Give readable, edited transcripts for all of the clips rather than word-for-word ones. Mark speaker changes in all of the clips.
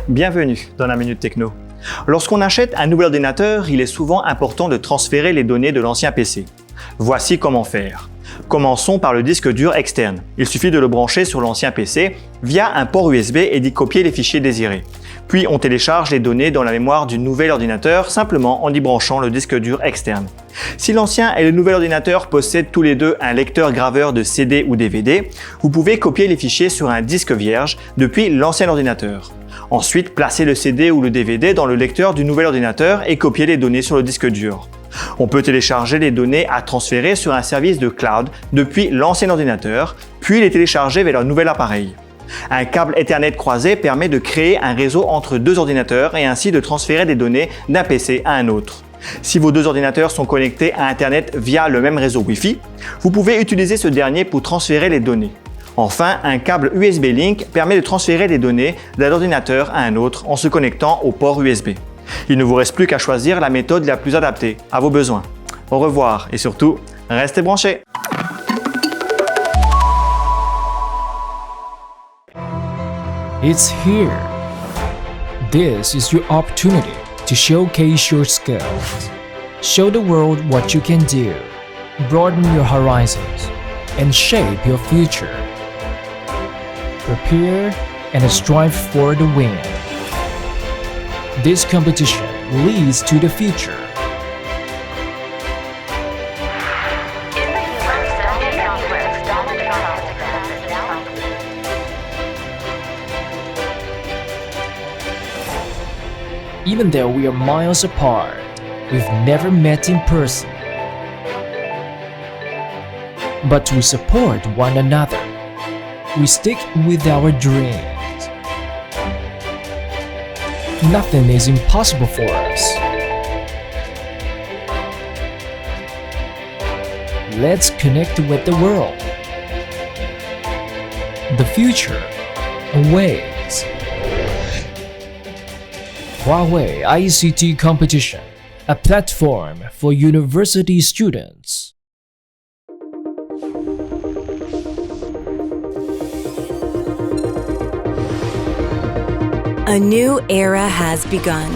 Speaker 1: Bienvenue dans la Minute Techno. Lorsqu'on achète un nouvel ordinateur, il est souvent important de transférer les données de l'ancien PC. Voici comment faire. Commençons par le disque dur externe. Il suffit de le brancher sur l'ancien PC via un port USB et d'y copier les fichiers désirés. Puis on télécharge les données dans la mémoire du nouvel ordinateur simplement en y branchant le disque dur externe. Si l'ancien et le nouvel ordinateur possèdent tous les deux un lecteur-graveur de CD ou DVD, vous pouvez copier les fichiers sur un disque vierge depuis l'ancien ordinateur. Ensuite, placez le CD ou le DVD dans le lecteur du nouvel ordinateur et copiez les données sur le disque dur. On peut télécharger les données à transférer sur un service de cloud depuis l'ancien ordinateur, puis les télécharger vers leur nouvel appareil. Un câble Ethernet croisé permet de créer un réseau entre deux ordinateurs et ainsi de transférer des données d'un PC à un autre. Si vos deux ordinateurs sont connectés à Internet via le même réseau Wi-Fi, vous pouvez utiliser ce dernier pour transférer les données. Enfin, un câble USB Link permet de transférer les données d'un ordinateur à un autre en se connectant au port USB. Il ne vous reste plus qu'à choisir la méthode la plus adaptée à vos besoins. Au revoir et surtout, restez branchés!
Speaker 2: It's here. This is your opportunity to showcase your skills. Show the world what you can do, broaden your horizons, and shape your future. Prepare and strive for the win. This competition leads to the future. Even though we are miles apart, we've never met in person. But we support one another. We stick with our dreams. Nothing is impossible for us. Let's connect with the world. The future awaits. Huawei ICT Competition, a platform for university students.
Speaker 3: A new era has begun.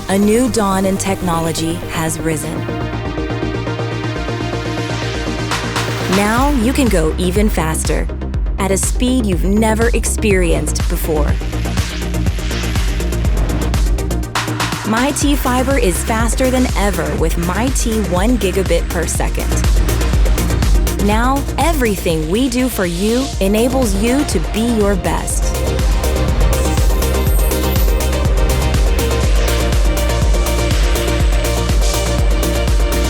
Speaker 3: A new dawn in technology has risen. Now you can go even faster, at a speed you've never experienced before. MyT Fiber is faster than ever with MyT 1 gigabit per second. Now, everything we do for you enables you to be your best.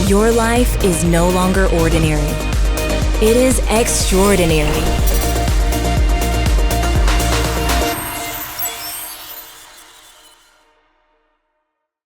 Speaker 3: Your life is no longer ordinary. It is extraordinary.